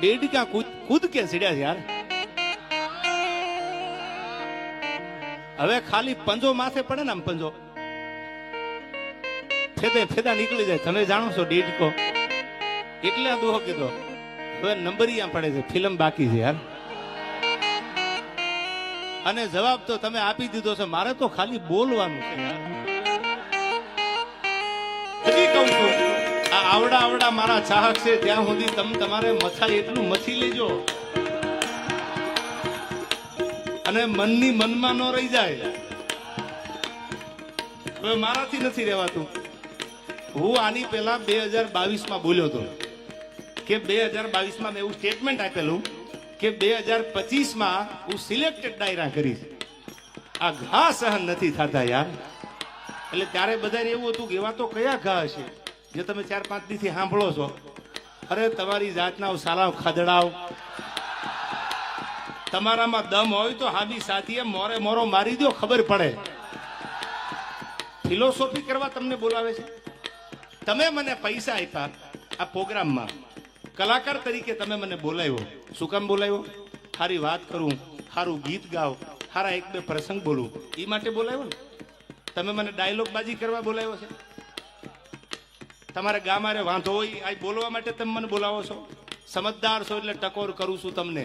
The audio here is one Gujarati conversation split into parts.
डेढ़ कूद के सीढ़िया यार હવે ખાલી પંજો માથે પડે ને આમ પંજો ફેદા નીકળી જાય. તમે જાણો છો ડેઢકો એટલે આ દુહો કીધો. હવે નંબરિયા પડે છે, ફિલ્મ બાકી છે યાર. અને જવાબ તો તમે આપી દીધો છે. મારે તો ખાલી બોલવાનું છે યાર. હજી કહું છું આ આવડા મારા ચાહક છે ત્યાં સુધી તમે તમારે મથાય એટલું મથી લેજો અને મનની મનમાં ન રહી જાય. હવે મારાથી નથી રહેવાતું. હું આની પહેલા 2022 બોલ્યો હતો કે 2022 મેં એવું સ્ટેટમેન્ટ આપેલું કે 2025 હું સિલેક્ટેડ ડાયરા કરીશ. આ ઘા સહન નથી થતા યાર. એટલે ત્યારે બધાને એવું હતું કે એવા તો કયા ઘા હશે જે તમે 4-5 દીથી સાંભળો છો. અરે તમારી જાતના સાલાવ ખાદડાવ, તમારામાં દમ હોય તો હાબી સાથીએ મોરે મોરો મારી દો, ખબર પડે. ફિલોસોફી કરવા તમને બોલાવે છે. તમે મને પૈસા આપ્યા આ પ્રોગ્રામમાં, કલાકાર તરીકે તમે મને બોલાવ્યો. શું કામ બોલાવ્યો? સારી વાત કરું, સારું ગીત ગાવ, સારા 1-2 પ્રસંગ બોલું, એ માટે બોલાવ્યો ને. તમે મને ડાયલોગ બાજી કરવા બોલાવ્યો છે. તમારે ગામારે વાંધો હોય આ બોલવા માટે તમે મને બોલાવો છો. સમજદાર છો એટલે ટકોર કરું છું તમને.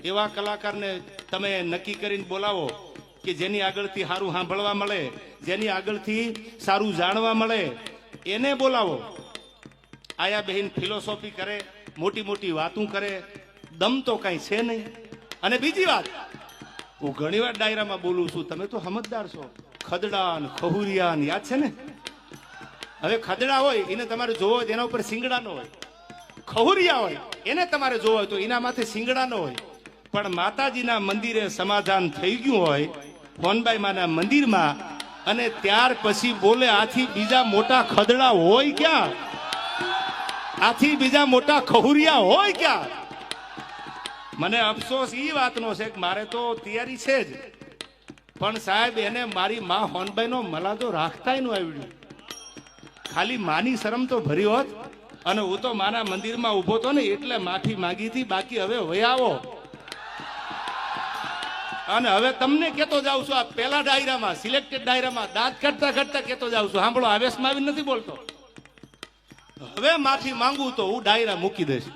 એવા કલાકારને તમે નક્કી કરીને બોલાવો કે જેની આગળથી સારું સાંભળવા મળે, જેની આગળથી સારું જાણવા મળે, એને બોલાવો. આયા બહેન ફિલોસોફી કરે, મોટી મોટી વાતું કરે, દમ તો કઈ છે નહીં. અને બીજી વાત, હું ઘણી વાર ડાયરામાં બોલું છું, તમે તો સમજદાર છો. ખદડા ને ખહુરિયા ને યાદ છે ને. હવે ખદડા હોય એને તમારે જોવો હોય એના ઉપર સિંગડા ન હોય. ખહુરિયા હોય એને તમારે જોવો હોય તો એના માથે સિંગડા ન હોય. પણ માતાજીના મંદિરે સમાધાન થઈ ગયું હોય હોનબાઈ માના મંદિરમાં, અને ત્યાર પછી બોલે આથી બીજા મોટા ખદડા હોય ક્યાં? આથી બીજા મોટા ખહુરિયા હોય ક્યાં? મને અફસોસ એ વાતનો છે કે મારે તો તૈયારી છે જ, પણ સાહેબ એને મારી માં હોનબાઈનો મલાદો રાખતા ન આવડ્યું. ખાલી માની શરમ તો ભરી હોત. અને હું તો માના મંદિરમાં ઉભો તો ને એટલે માફી માંગી હતી. બાકી હવે વયાવો. અને હવે તમને કેતો જાઉં છું આ પેલા ડાયરામાં, સિલેક્ટેડ ડાયરામાં દાંત કાઢતા કેતો જાઉં છું. સાંભળો, આવેશમાં આવીને નથી બોલતો. હવે માફી માંગુ તો હું ડાયરા મૂકી દઈશ.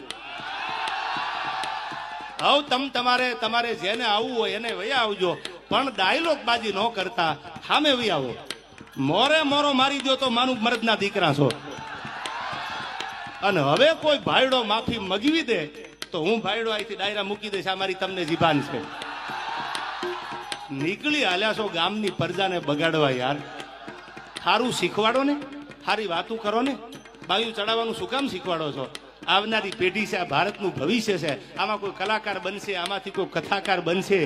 હવે તમારે જેને આવવું હોય એને વયા આવજો, પણ ડાયલોગ બાજી ન કરતા સામે વહી આવો. મોરે મોરો મારી દો તો માનું મર્દના દીકરા છો. અને હવે કોઈ ભાઈડો માફી મગવી દે તો હું ભાઈડો અહીંથી ડાયરા મૂકી દઈશ. આ મારી તમને જીભાન છે. નીકળી હાલ્યા છો ગામની પ્રજાને બગાડવા યાર. સારું શીખવાડો ને, સારી વાતું કરો ને. બાયું ચડાવવાનું શું કામ શીખવાડો છો? આવનારી પેઢી છે, આ ભારતનું ભવિષ્ય છે. આમાં કોઈ કલાકાર બનશે, આમાંથી કોઈ કથાકાર બનશે,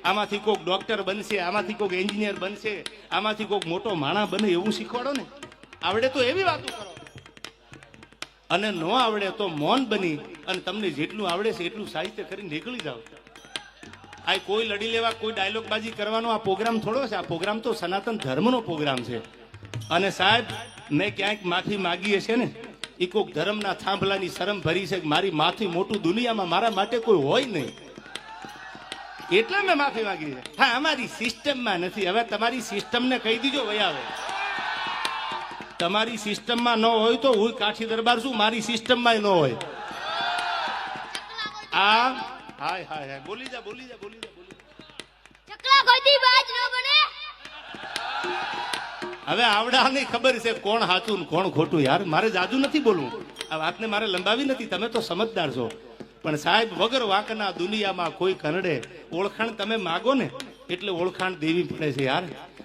આમાંથી કોઈક ડોક્ટર બનશે, આમાંથી કોઈક એન્જિનિયર બનશે, આમાંથી કોઈક મોટો માણસ બને, એવું શીખવાડો ને. આવડે તો એવી વાતો કરો, અને ન આવડે તો મૌન બની અને તમને જેટલું આવડે છે એટલું સાહિત્ય કરીને નીકળી જાઓ. આ કોઈ લડી લેવા, કોઈ ડાયલોગ બાજી કરવાનો આ પ્રોગ્રામ થોડો છે. આ પ્રોગ્રામ તો સનાતન ધર્મનો પ્રોગ્રામ છે. અને સાહેબ મેં ક્યાંક માફી માગી હશે ને, એ કોઈક ધર્મના થાંભલાની શરમ ભરી છે કે મારી માથી મોટું દુનિયામાં મારા માટે કોઈ હોય નહીં, એટલે મેં માફી માંગી છે. હા, અમારી સિસ્ટમમાં નથી. હવે તમારી સિસ્ટમને કહી દીજો વહી આવે. તમારી સિસ્ટમમાં ન હોય તો હું કાઠી દરબાર છું, મારી સિસ્ટમમાં ન હોય. આ હાય હાય હાય બોલી જા. ચકલા ગોદી બાજ ન બને. હવે આવડાની ખબર છે કોણ સાચું ને કોણ ખોટું યાર. મારે જાજુ નથી બોલવું, આ વાતને મારે લંબાવી નથી. તમે તો સમજદાર છો. પણ સાહેબ વગર વાંકના દુનિયામાં કોઈ કનડે. ઓળખાણ તમે માગો ને એટલે ઓળખાણ દેવી પડે છે યાર.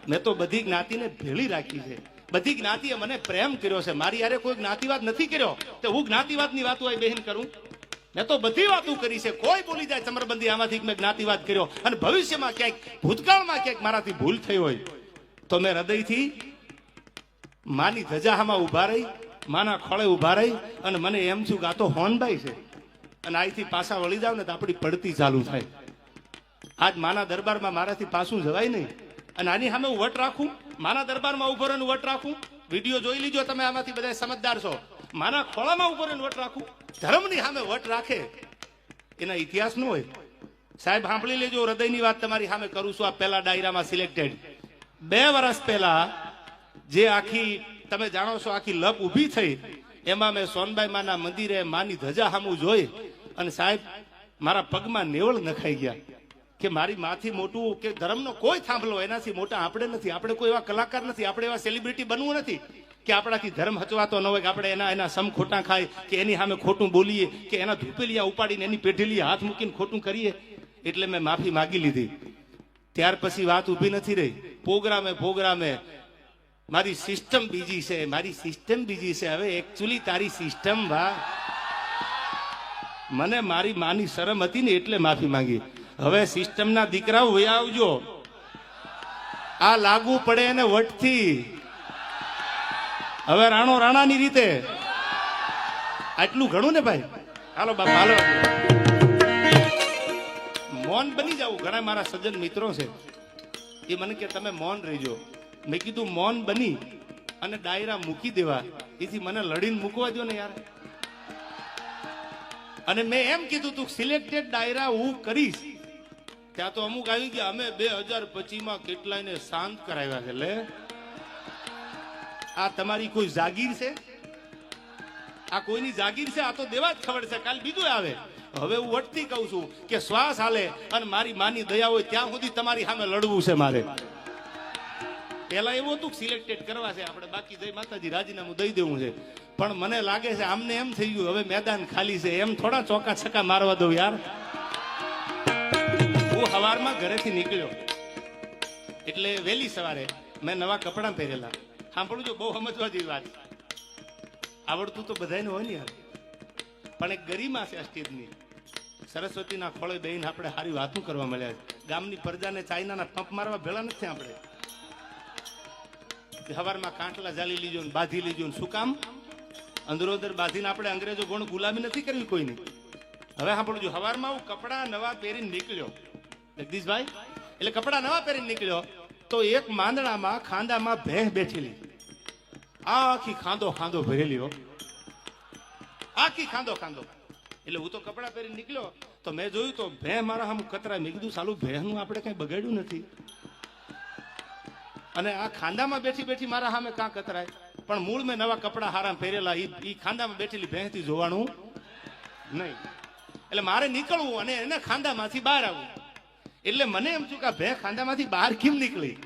મેં તો બધી જ્ઞાતિને ભેળી રાખી છે. બધી જ્ઞાતિએ મને પ્રેમ કર્યો છે. મારી યારે કોઈ જ્ઞાતિવાદ નથી કર્યો તો હું જ્ઞાતિવાદની વાતો આ બહેન કરું? મેં તો બધી વાતો કરી છે. કોઈ બોલી જાય ચમરબંધી આમાંથી મેં જ્ઞાતિવાદ કર્યો, અને ભવિષ્યમાં ક્યાંક ભૂતકાળમાં ક્યાંક મારાથી ભૂલ થઈ હોય તો મેં હૃદયથી માની ધજામાં ઉભા રહી, માના ખોળે ઉભા રહી અને મને એમ છું કે આ તો હોનબાઈ છે. અને અહીંથી પાછા વળી જાવ ને તો આપણી પડતી ચાલુ થાય. આજ માના દરબારમાં મારાથી પાછું જવાય નહીં. અને આની સામે હું વટ રાખું, માના દરબારમાં ઉભો રહીને વટ રાખું. વિડીયો જોઈ લીજો તમે, આમાંથી બધા સમજદાર છો. માના ખોળામાં ઉભો રહીને વટ રાખું. ધર્મની સામે વટ રાખે એના ઇતિહાસ નો હોય. સાહેબ સાંભળી લેજો, હૃદયની વાત તમારી સામે કરું છું. આ પહેલા ડાયરામાં સિલેક્ટેડ 2 વર્ષ પહેલા જે આખી તમે જાણો છો આખી લપ ઊભી થઈ, એમાં મેં સોનબાઈ માના મંદિરે માની ધજા સામું જોઈ અને સાહેબ મારા પગમાં નેવળ નખાઈ ગયા કે મારી માથી મોટું કે ધર્મનો કોઈ થાંભલો એનાથી મોટા આપણે નથી. આપણે કોઈ એવા કલાકાર નથી, આપણે એવા સેલિબ્રિટી બનવું નથી કે આપણાથી ધર્મ હચવાતો ન હોય, કે આપણે એના સમ ખોટા ખાય કે એની સામે ખોટું બોલીએ કે એના ધૂપેલિયા ઉપાડીને એની પેઢેલી હાથ મૂકીને ખોટું કરીએ. એટલે મેં માફી માગી લીધી. ત્યાર પછી વાત ઊભી નથી રહી. પ્રોગ્રામે મારી સિસ્ટમ બીજી છે, મારી સિસ્ટમ બીજી છે. હવે એકચ્યુઅલી તારી સિસ્ટમ મને મારી માની શરમ હતી ને એટલે માફી માંગી. હવે સિસ્ટમના દીકરાઓ વયા આવજો, આ લાગુ પડે એને વટથી. હવે રાણો રાણાની રીતે આટલું ઘણું ને ભાઈ. હાલો બાપા હાલો, મૌન બની જાવ. ઘણા મારા સજ્જન મિત્રો છે એ મને કે તમે મૌન રહીજો. મેં કીધું મૌન બની અને ડાયરા મૂકી દેવા એથી મને લડીને મૂકવા દો ને યાર. અને મેં એમ કીધું તું સિલેક્ટેડ ડાયરા હું કરીશ. ત્યાં તો અમુક આવી ગયા અમે 2025 કેટલાયને શાંત કરાવ્યા છે. લે આ તમારી કોઈ જાગીર છે? આ કોઈની જાગીર છે? આ તો દેવા જ ખબર છે, કાલ બીજું આવે. હવે હું વટથી કહું છું કે શ્વાસ હાલે અને મારી માની દયા હોય ત્યાં સુધી તમારી સામે લડવું છે મારે. પેલા એવું હતું સિલેક્ટેડ કરવા છે આપણે, બાકી જય માતાજી રાજીનામું દઈ દેવું છે. પણ મને લાગે છે આમને એમ થઈ ગયું હવે મેદાન ખાલી છે, એમ થોડા ચોકા છક્કા મારવા દઉં યાર. હું સવારમાં ઘરેથી નીકળ્યો એટલે વહેલી સવારે મેં નવા કપડાં પહેરેલા. સાંભળું જો, બહુ સમજવા જેવી વાત. આવડતું તો બધાને હોય ને યાર, પણ એક ગરિમા છે આ સ્ટેજની. સરસ્વતીના ખોળે બેહીને આપણે સારી વાતું કરવા મળ્યા. ગામની પ્રજાને ચાઇનાના પંપ મારવા ભેળા નથી આપણે. સવારમાં કાંટલા જાલી લીજો ને બાંધી લીજો ને શું કામ? અંદરો અંદર બાંધીને આપણે અંગ્રેજો ગોણ ગુલામી નથી કરવી કોઈની. હવે સાંભળજો, સવારમાં હું કપડા નવા પહેરીને નીકળ્યો જગદીશભાઈ, એટલે કપડા નવા પહેરીને નીકળ્યો તો એક માંદણામાં ખાંદામાં ભેંસ બેઠેલી, આખી ખાંદો ભરેલી હો, આખી ખાંદો. એટલે હું તો કપડા પહેરીને નીકળ્યો તો મેં જોયું તો ભેંસ મારા સામે કતરાય. મેં કીધું સાલું ભેંસનું આપણે કઈ બગાડ્યું નથી અને આ ખાંદામાં બેઠી મારા સામે કાં કતરાય. પણ મૂળ મેં નવા કપડા હારા પહેરેલા, એ ખાંદામાં બેઠેલી ભેંસથી જોવાનું નહીં. એટલે મારે નીકળવું અને એને ખાંદામાંથી બહાર આવવું. એટલે મને એમ થયું કે ભેં ખાંદામાંથી બહાર કેમ નીકળી?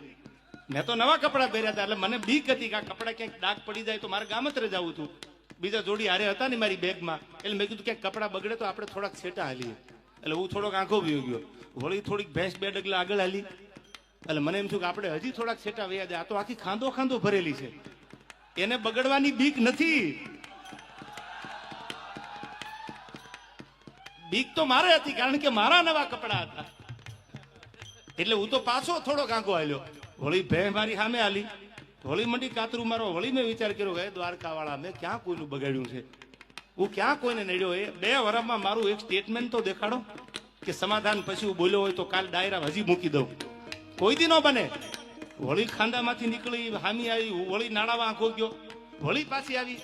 મેં તો નવા કપડા પહેર્યા હતા એટલે મને બીક હતી કે આ કપડા ક્યાંક ડાઘ પડી જાય તો મારે ગામત્રે જવું હતું. બીજા જોડી હારે હતા ને મારી બેગમાં, એટલે મેં કીધું ક્યાંક કપડા બગડે તો આપણે થોડાક છેટા હાલીએ. એટલે હું થોડોક આંખો વયો ગયો, વળી થોડીક ભેંસ 2 ડગલા આગળ હાલી. એટલે મને એમ થયું કે આપણે હજી થોડાક છેટા વયા જાય. આ તો આખી ખાંદો ભરેલી છે, એને બગડવાની બીક નથી. બીક તો મારે હતી કારણ કે મારા નવા કપડા હતા. એટલે હું તો પાછો થોડોક આંખો હાલ્યો, વળી ભેંસ મારી સામે હાલી, વળી મંડી કાતરું મારો. વળી મેં વિચાર કર્યો કે દ્વારકા વાળા મેં ક્યાં કોઈનું બગાડ્યું છે, હું ક્યાં કોઈને નડ્યો? એ 2 વર્ષમાં મારું એક સ્ટેટમેન્ટ તો દેખાડો કે સમાધાન પછી હું બોલ્યો હોય તો કાલ ડાયરા હજી મૂકી દઉં. કોઈ દી ન બને. વળી ખાંદામાંથી નીકળી હામી આવી, વળી નાણામાં આંખો ગયો, વળી પાછી આવી.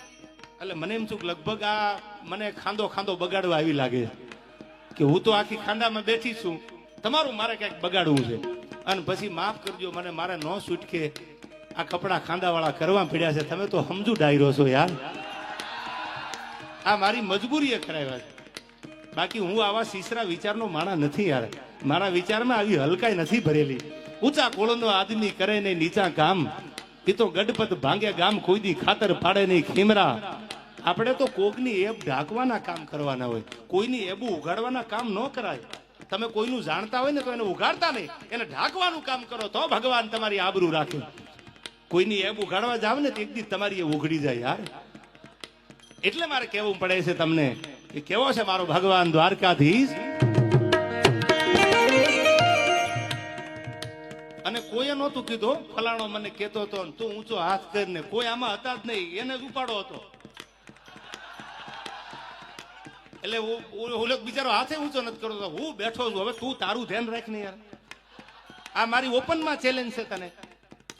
એટલે મને એમ છું કે લગભગ આ મને ખાંદો બગાડવા આવી લાગે કે હું તો આખી ખાંદામાં બેઠી છું, તમારું મારે ક્યાંક બગાડવું છે. અને પછી માફ કરજો મને, મારે ન છૂટકે આ કપડા ખાંદાવાળા કરવા પડ્યા છે. તમે તો સમજુ ડાયરો છો યાર, આ મારી મજબૂરીએ કરાવ્યા છે. બાકી હું આવા સીસરા વિચારનો માણા નથી યાર. મારા વિચારમાં આવી હલકાઈ નથી ભરેલી. ઊંચા કોળનો આદમી કરે નહીં નીચા કામ, એ તો ગડપત ભાંગે ગામ કોઈ દી ખાતર પાડે નહીં ખીમરા. આપણે તો કોકની એબ ઢાંકવાના કામ કરવાના હોય, કોઈની એબું ઉગાડવાના કામ ન કરાય. તમે કોઈનું જાણતા હોય ને તો એને ઉગાડતા નહીં, એને ઢાંકવાનું કામ કરો તો ભગવાન તમારી આબરૂ રાખે. કોઈની એબ ઉગાડવા જાવ ને તો એક દી તમારી એ ઉઘડી જાય યાર. એટલે મારે કહેવું પડે છે તમને કે કેવો છે મારો ભગવાન દ્વારકાધીશ. અને કોઈએ નહોતું કીધું ફલાણો મને કહેતો હતો તું ઊંચો હાથ કરીને, કોઈ આમાં હતા જ નહીં, એને જ ઉપાડો હતો. એટલે ઓલો બિચારો હાથે ઊંચો નથી કરતો, હું બેઠો છું. હવે તું તારું ધ્યાન રાખ ને યાર. આ મારી ઓપનમાં ચેલેન્જ છે તને.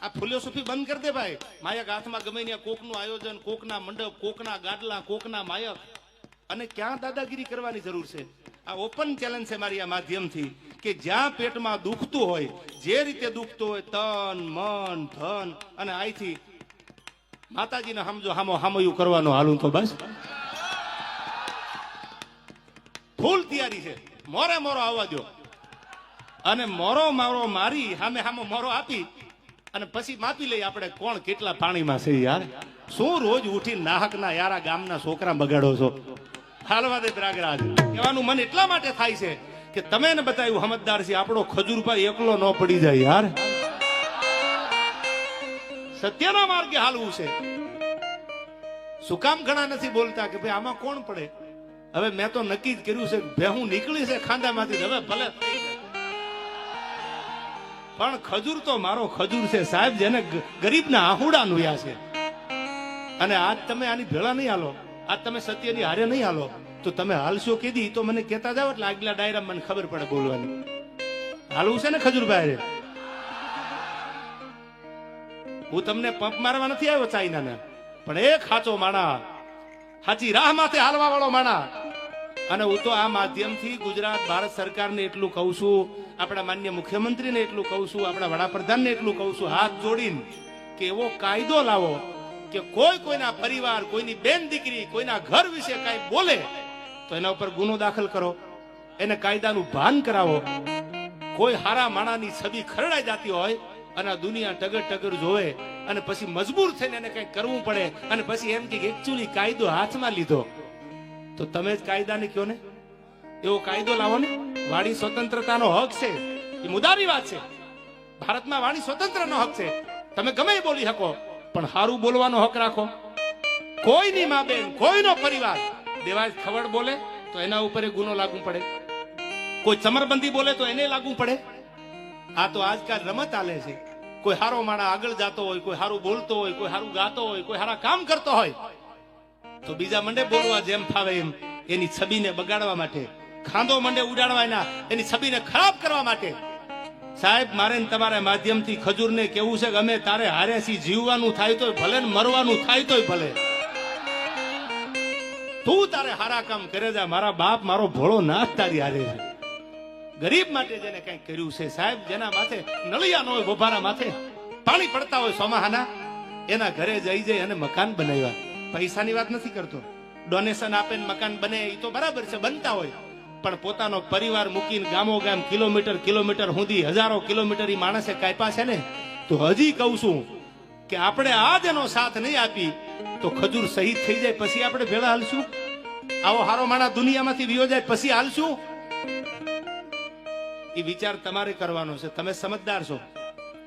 આ ફિલોસોફી બંધ કરી દે ભાઈ. માયક હાથમાં ગમે ત્યાં કોકનું આયોજન, કોકના મંડપ, કોકના ગાડલા, કોકના માયક. અને ક્યાં દાદાગીરી કરવાની જરૂર છે? આ ઓપન ચેલેન્જ છે મારી આ માધ્યમથી કે જ્યાં પેટમાં દુખતું હોય, જે રીતે દુખતું હોય, તન મન ધન અને અહીંથી માતાજીને સમજો હામયું કરવાનો હાલું તો બસ ફૂલ તૈયારી છે. મોરે મોરો આવવા દો અને મોરો મારો મારી સામે મોરો આપી અને પછી માપી લઈ આપણે કોણ કેટલા પાણીમાં છે યાર. શું રોજ ઉઠી નાહકના યારા ગામના છોકરા બગાડો છો. હાલવા દે ત્રાગરાજ કહેવાનું મન એટલા માટે થાય છે કે તમે ને બતાવ્યું સમજદાર છે, આપણો ખજૂરભાઈ એકલો ન પડી જાય યાર. સત્યના માર્ગે હાલવું છે. શું કામ ઘણા નથી બોલતા કે ભાઈ આમાં કોણ પડે. હવે મેં તો નક્કી જ કર્યું છે ભેહું નીકળી છે ખાંદામાંથી, હવે ભલે પણ ખજૂર તો મારો ખજૂર છે સાહેબ, જેને ગરીબના આહુડા નુયા છે. અને આજ તમે આની ભેળા નહીં હાલો, આજ તમે સત્યની હારે નહીં હાલો તો તમે હાલશો કીધી તો મને કહેતા જાવ એટલે આગલા ડાયરામાં મને ખબર પડે બોલવાની. હાલવું છે ને ખજૂરભાઈ. હું તમને પંપ મારવા નથી આવ્યો ચાઇનાને, પણ એક સાચો માણા, સાચી રાહ માથે હાલવા વાળો માણા. અને હું તો આ માધ્યમથી ગુજરાત ભારત સરકારને એટલું કહું છું, આપણા માન્ય મુખ્યમંત્રીને એટલું કહું છું, આપણા વડાપ્રધાનને એટલું કહું છું, હાથ જોડીને કે એવો કાયદો લાવો કે કોઈના પરિવાર, કોઈની બેન દીકરી, કોઈના ઘર વિશે કઈ બોલે તો એના ઉપર ગુનો દાખલ કરો, એને કાયદાનું ભાન કરાવો. કોઈ હારા માણાની છબી ખરડાઈ જતી હોય અને આ દુનિયા ટગર ટગર જોવે અને પછી મજબૂર થઈને એને કઈ કરવું પડે અને પછી એમ કે એકચ્યુઅલી કાયદો હાથમાં લીધો, તો તમે જ કાયદાને કહો ને. એવો કાયદો લાવો ને. વાણી સ્વતંત્રતાનો હક છે, એ મુદ્દાની વાત છે. ભારતમાં વાણી સ્વતંત્રનો હક છે, તમે ગમે એ બોલી શકો, પણ સારું બોલવાનો હક રાખો. કોઈની મા બેન, કોઈનો પરિવાર દેવાજ ખવડ બોલે તો એના ઉપર ગુનો લાગુ પડે, કોઈ ચમરબંધી બોલે તો એને લાગુ પડે. આ તો આજકાલ રમત ચાલે છે. કોઈ હારો માણા આગળ જતો હોય, કોઈ હારું બોલતો હોય, કોઈ હારું ગાતો હોય, કોઈ હારા કામ કરતો હોય તો બીજા મંડે બોલવા જેમ ફાવે એમ એની છબીને બગાડવા માટે, ખાંદો મંડે ઉડાડવા એની છબીને ખરાબ કરવા માટે. સાહેબ મારે તમારા માધ્યમથી ખજૂરને કેવું છે કે અમે તારે હારેથી જીવવાનું થાય તોય ભલે ને મરવાનું થાય તોય ભલે, તું તારે હારા કામ કરે જા. મારા બાપ મારો ભોળો નાથ તારી હારે છે. ગરીબ માટે જેને કઈ કર્યું છે સાહેબ, જેના માથે નળિયા ન હોય, બોભારા માથે પાણી પડતા હોય સોમાહાના, એના ઘરે જઈ જઈ અને મકાન બનાવ્યા. પૈસાની વાત નથી કરતો, ડોનેશન આપે મકાન બને એ તો બરાબર છે, બનતા હોય, પણ પોતાનો પરિવાર મૂકીને ગામો ગામ કિલોમીટર સુધી હજારો કિલોમીટર ઈ માણસે કાપ્યા છે ને. તો હજી કહું છું કે આપણે આજ એનો સાથ નહીં આપી તો ખજૂર શહીદ થઈ જાય પછી આપણે ભેળા હાલશું. આવો હારો માણા દુનિયામાંથી વિયો જાય પછી હાલશું. એ વિચાર તમારે કરવાનો છે. તમે સમજદાર છો.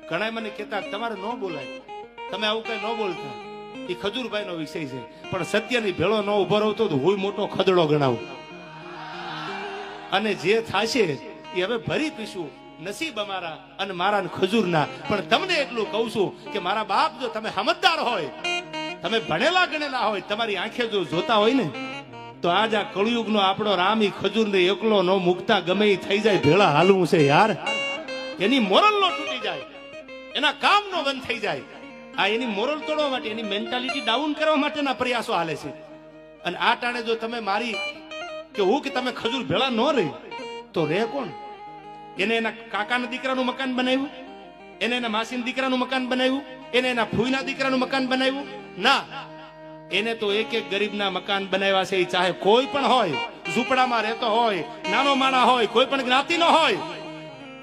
ઘણા મને કહેતા તમારે ન બોલાય, તમે આવું કઈ ન બોલતા. એ ખજૂરભાઈ નો વિષય છે, પણ સત્યની ભેળો ન ઉભો રહતો તો હું મોટો ખદડો ગણાવું. અને જે થશે એ હવે ભરી પીશું, નસીબ અમારા અને મારા ખજૂરના. પણ તમને એટલું કહું છું કે મારા બાપ, જો તમે સમજદાર હોય, તમે ભણેલા ગણેલા હોય, તમારી આંખે જો જોતા હોય ને તો આજ આ કળિયુગનો આપણો રામ ઈ ખજૂરને એકલો ન મુકતા ગમે એ થઈ જાય ભેળા હાલવું છે યાર. એની મોરલ નો તૂટી જાય, એના કામ નો બંધ થઈ જાય. આ એની મોરલ તોડવા માટે, એની મેન્ટાલિટી ડાઉન કરવા માટેના પ્રયાસો હાલે છે. અને આ ટાણે જો તમે મારી કે હું કે તમે ખજૂર ભેળા ન રહી તો રે કોણ? એને એના કાકાના દીકરાનું મકાન બનાવ્યું, એને એના માસીના દીકરાનું મકાન બનાવ્યું, એને એના ફૂઈના દીકરાનું મકાન બનાવ્યું? ના, એને તો એક એક ગરીબના મકાન બનાવ્યા છે. ચાહે કોઈ પણ હોય, ઝૂંપડામાં રહેતો હોય, નાનો માણા હોય, કોઈ પણ જ્ઞાતિનો હોય,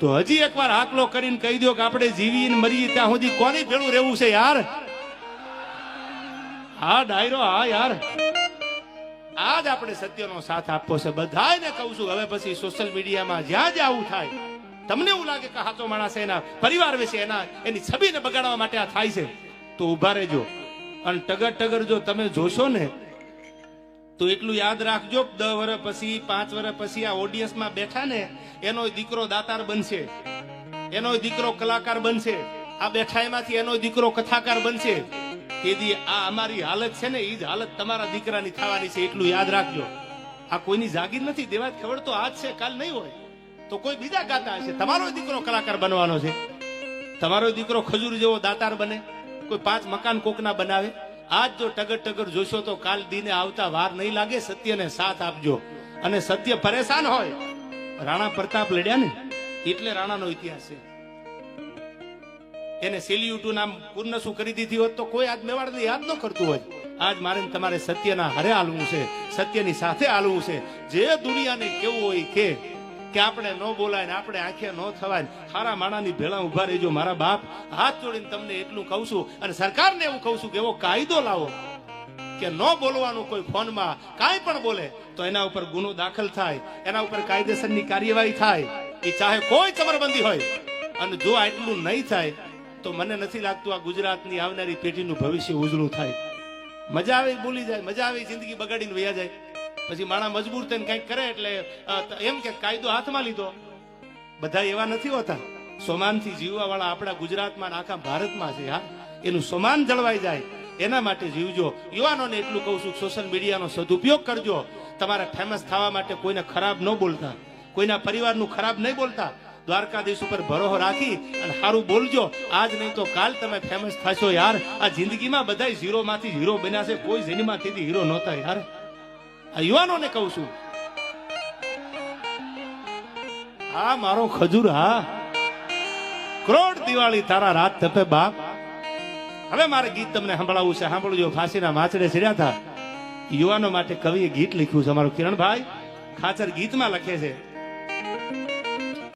તો હજી એકવાર આકલો કરીને કહી દો કે આપણે જીવીને મરીએ ત્યાં સુધી કોની ભેળું રહેવું છે યાર? હા ડાયરો, હા યાર, આજ આપણે સત્યનો સાથ આપવો છે. બધાને કહું છું હવે પછી સોશિયલ મીડિયામાં જ્યાં જ્યાં આવું થાય, તમને એવું લાગે કે સાચો માણસ એના પરિવાર વિશે એની છબીને બગાડવા માટે આ થાય છે, તો ઉભા રહેજો. અને ટગર જો તમે જોશો ને તો એટલું યાદ રાખજો, 10 વર્ષ પછી 5 વર્ષ પછી આ ઓડિયન્સમાં બેઠા ને એનો દીકરો દાતાર બનશે, એનો દીકરો કલાકાર બનશે, આ બેઠા એમાંથી એનો દીકરો કથાકાર બનશે. તેથી આ અમારી હાલત છે ને એ જ હાલત તમારા દીકરાની થવાની છે, એટલું યાદ રાખજો. આ કોઈની જાગીર નથી. દેવાજ ખબર તો આજ છે, કાલ નહીં હોય તો કોઈ બીજા ગાતા હશે. તમારો દીકરો કલાકાર બનવાનો છે, તમારો દીકરો ખજૂર જેવો દાતાર બને, કોઈ 5 મકાન કોકના બનાવે. આજ જો ટગર જોશો તો કાલ દીને આવતા વાર નહીં લાગે. સત્યને સાથ આપજો. અને સત્ય પરેશાન હોય. રાણા પ્રતાપ લડ્યા ને એટલે રાણાનો ઇતિહાસ છે. એને સેલ્યુટનું નામ પૂર્ણ શું કરી દીધી હોત તો કોઈ આજ મેવાડને યાદ ન કરતું હોય. આજ મારે ને તમારે સત્યના હારે હાલવું છે, સત્યની સાથે હાલવું છે. જે દુનિયાને કેવું હોય કે આપણે ન બોલાય ને આપણે આંખે ન થવાય, હારા માણાની ભેળા ઉભા રહેજો. મારા બાપ હાથ જોડીને તમને એટલું કહું છું, અને સરકારને એવું કહું છું કે એવો કાયદો લાવો કે ન બોલવાનું. કોઈ ફોનમાં કાંઈ પણ બોલે તો એના ઉપર ગુનો દાખલ થાય, એના ઉપર કાયદેસરની કાર્યવાહી થાય. એ ચાહે કોઈ ચમરબંધી હોય. અને જો આટલું નહીં થાય તો મને નથી લાગતું આ ગુજરાતની આવનારી પેઢીનું ભવિષ્ય ઉજળું થાય. મજા આવે બોલી જાય, મજા આવે જિંદગી બગાડીને વયા જાય. પછી માણા મજબૂર થઈને કંઈક કરે એટલે એમ કે કાયદો હાથમાં લીધો. બધા એવા નથી હોતા. સોમાનથી જીવવા વાળા આપણા ગુજરાતમાં આખા ભારતમાં છે. હા, એનું સોમાન જળવાઈ જાય એના માટે જીવજો. યુવાનોને એટલું કહું છું, સોશિયલ મીડિયાનો સદુપયોગ કરજો. તમારે ફેમસ થવા માટે કોઈને ખરાબ ન બોલતા, કોઈના પરિવારનું ખરાબ નહીં બોલતા. દ્વારકાધીશ ઉપર ભરોસો રાખી અને સારું બોલજો. આજ નહીં તો કાલ તમે ફેમસ થશો યાર. આ જિંદગીમાં બધા ઝીરો માંથી હીરો બન્યા છે, કોઈ જેનીમાંથી હીરો નહોતા યાર. આ યુવાનોને કહું છું. હા મારો ખજૂર, હા કરોડ દિવાળી તારા રાત તપે બાપ. હવે મારે ગીત તમને સંભળાવવું છે, સાંભળજો. ફાંસીના માછડે ચડ્યા હતા યુવાનો માટે કવિએ ગીત લખ્યું છે. અમારો કિરણભાઈ ખાચર ગીતમાં લખે છે,